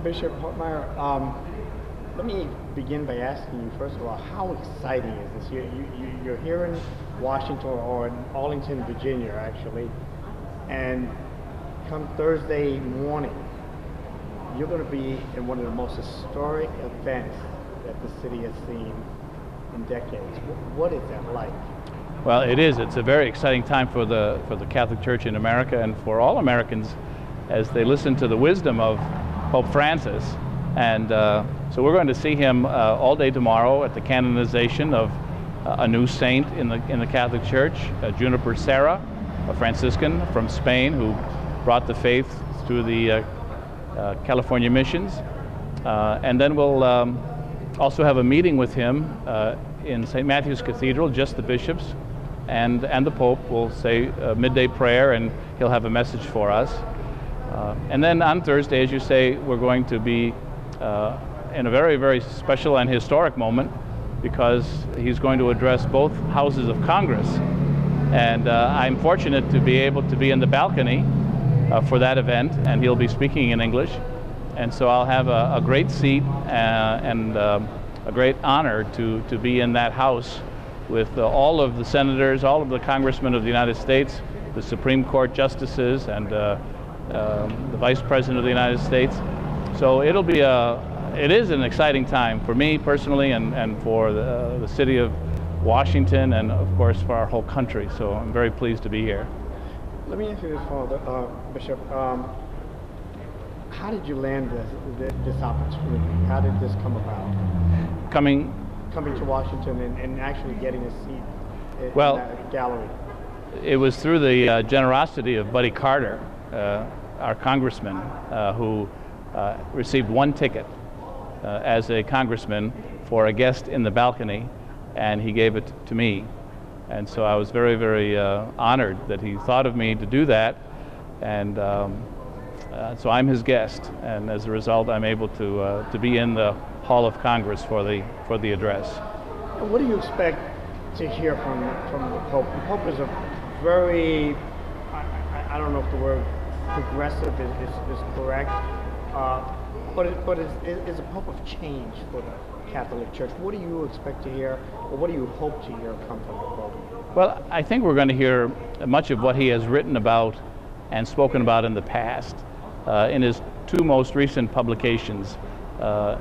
Bishop Hartmayer, let me begin by asking you, first of all, how exciting is this? You're here in Washington, or in Arlington, Virginia, actually, and come Thursday morning, you're going to be in one of the most historic events that the city has seen in decades. What is that like? Well, it is. It's a very exciting time for the Catholic Church in America and for all Americans as they listen to the wisdom of Pope Francis. And so we're going to see him all day tomorrow at the canonization of a new saint in the Catholic Church, Juniper Serra, a Franciscan from Spain who brought the faith through the California missions. And then we'll also have a meeting with him in St. Matthew's Cathedral, just the bishops and the Pope will say a midday prayer, and he'll have a message for us. And then on Thursday, as you say, we're going to be in a very, very special and historic moment, because he's going to address both houses of Congress. And I'm fortunate to be able to be in the balcony for that event, and he'll be speaking in English. And so I'll have a great seat and a great honor to be in that house with all of the senators, all of the congressmen of the United States, the Supreme Court justices, and the Vice President of the United States. So it is an exciting time for me personally, and for the city of Washington, and of course for our whole country. So I'm very pleased to be here. Let me ask you this, Father, Bishop. How did you land this opportunity? How did this come about? Coming to Washington and actually getting a seat in that gallery. It was through the generosity of Buddy Carter, our congressman, who received one ticket as a congressman for a guest in the balcony, and he gave it to me. And so I was very, very honored that he thought of me to do that, and so I'm his guest, and as a result I'm able to be in the Hall of Congress for the address. And what do you expect to hear from the Pope? The Pope is a very, I don't know if the word progressive is correct, but is a Pope of change for the Catholic Church. What do you expect to hear, or what do you hope to hear come from the Pope? Well, I think we're going to hear much of what he has written about and spoken about in the past. In his two most recent publications,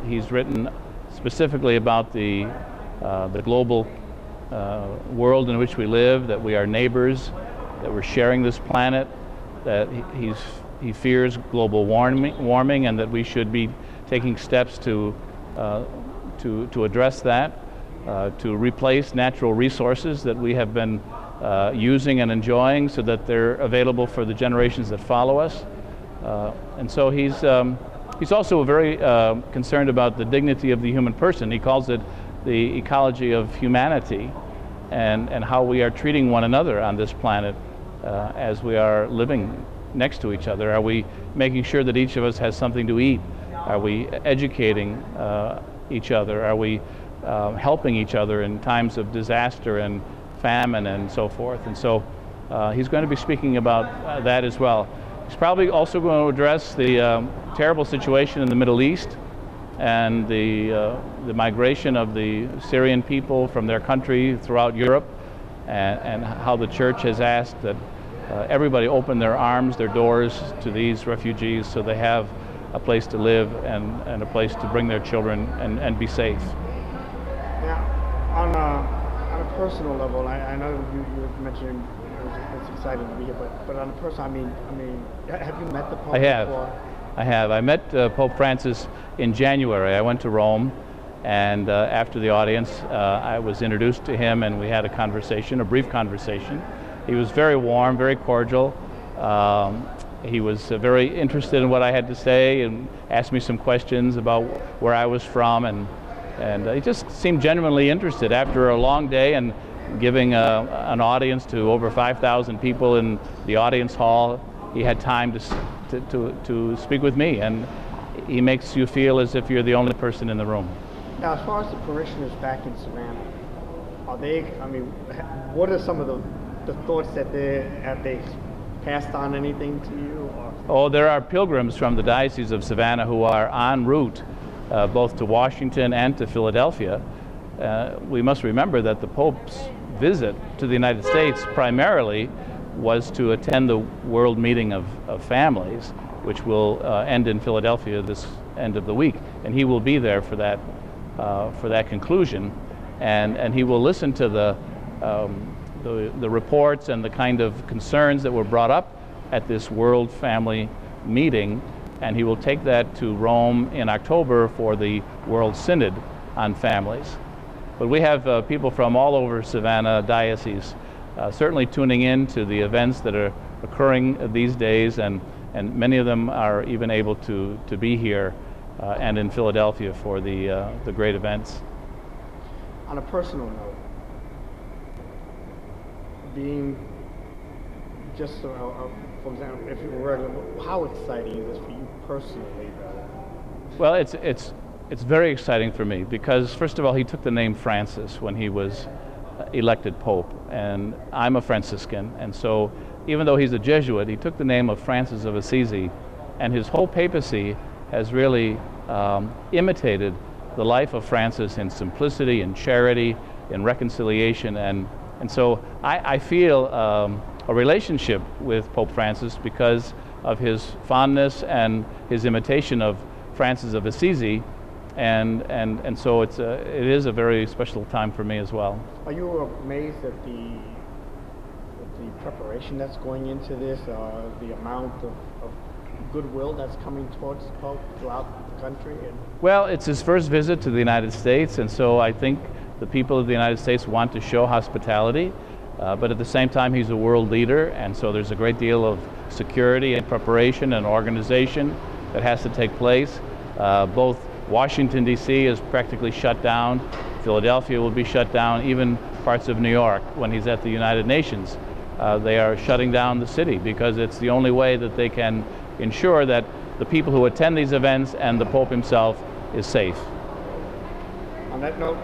he's written specifically about the global world in which we live, that we are neighbors, that we're sharing this planet, that he fears global warming, and that we should be taking steps to address that, to replace natural resources that we have been using and enjoying, so that they're available for the generations that follow us. And so he's also very concerned about the dignity of the human person. He calls it the ecology of humanity, and how we are treating one another on this planet as we are living next to each other. Are we making sure that each of us has something to eat? Are we educating each other? Are we helping each other in times of disaster and famine and so forth? And so he's going to be speaking about that as well. He's probably also going to address the terrible situation in the Middle East, and the migration of the Syrian people from their country throughout Europe, and how the Church has asked that everybody open their arms, their doors to these refugees, so they have a place to live and a place to bring their children and be safe. Now, on a personal level, I know you mentioned it's exciting to be here, but on a personal, I mean, have you met the Pope before? I have. I met Pope Francis in January. I went to Rome, and after the audience, I was introduced to him, and we had a conversation, a brief conversation. He was very warm, very cordial. He was very interested in what I had to say, and asked me some questions about where I was from, and he just seemed genuinely interested. After a long day and giving an audience to over 5,000 people in the audience hall, he had time to speak with me, and he makes you feel as if you're the only person in the room. Now, as far as the parishioners back in Savannah, what are some of the thoughts that have they passed on anything to you? Or? Oh, there are pilgrims from the Diocese of Savannah who are en route both to Washington and to Philadelphia. We must remember that the Pope's visit to the United States primarily was to attend the World Meeting of Families, which will end in Philadelphia this end of the week, and he will be there for that conclusion, and he will listen to the reports and the kind of concerns that were brought up at this World Family Meeting, and he will take that to Rome in October for the World Synod on Families. But we have people from all over Savannah Diocese certainly tuning in to the events that are occurring these days, and many of them are even able to be here and in Philadelphia for the great events. On a personal note, being just, for example, if you were, how exciting is this for you personally? Well, it's very exciting for me because, first of all, he took the name Francis when he was elected Pope, and I'm a Franciscan, and so even though he's a Jesuit, he took the name of Francis of Assisi, and his whole papacy has really imitated the life of Francis in simplicity, in charity, in reconciliation, and so I feel a relationship with Pope Francis because of his fondness and his imitation of Francis of Assisi, and so it is a very special time for me as well. Are you amazed at the preparation that's going into this, the amount of goodwill that's coming towards Pope throughout the country? Well, it's his first visit to the United States, and so I think the people of the United States want to show hospitality, but at the same time he's a world leader, and so there's a great deal of security and preparation and organization that has to take place. Both Washington, D.C. is practically shut down, Philadelphia will be shut down, even parts of New York when he's at the United Nations. They are shutting down the city because it's the only way that they can ensure that the people who attend these events and the Pope himself is safe. On that note,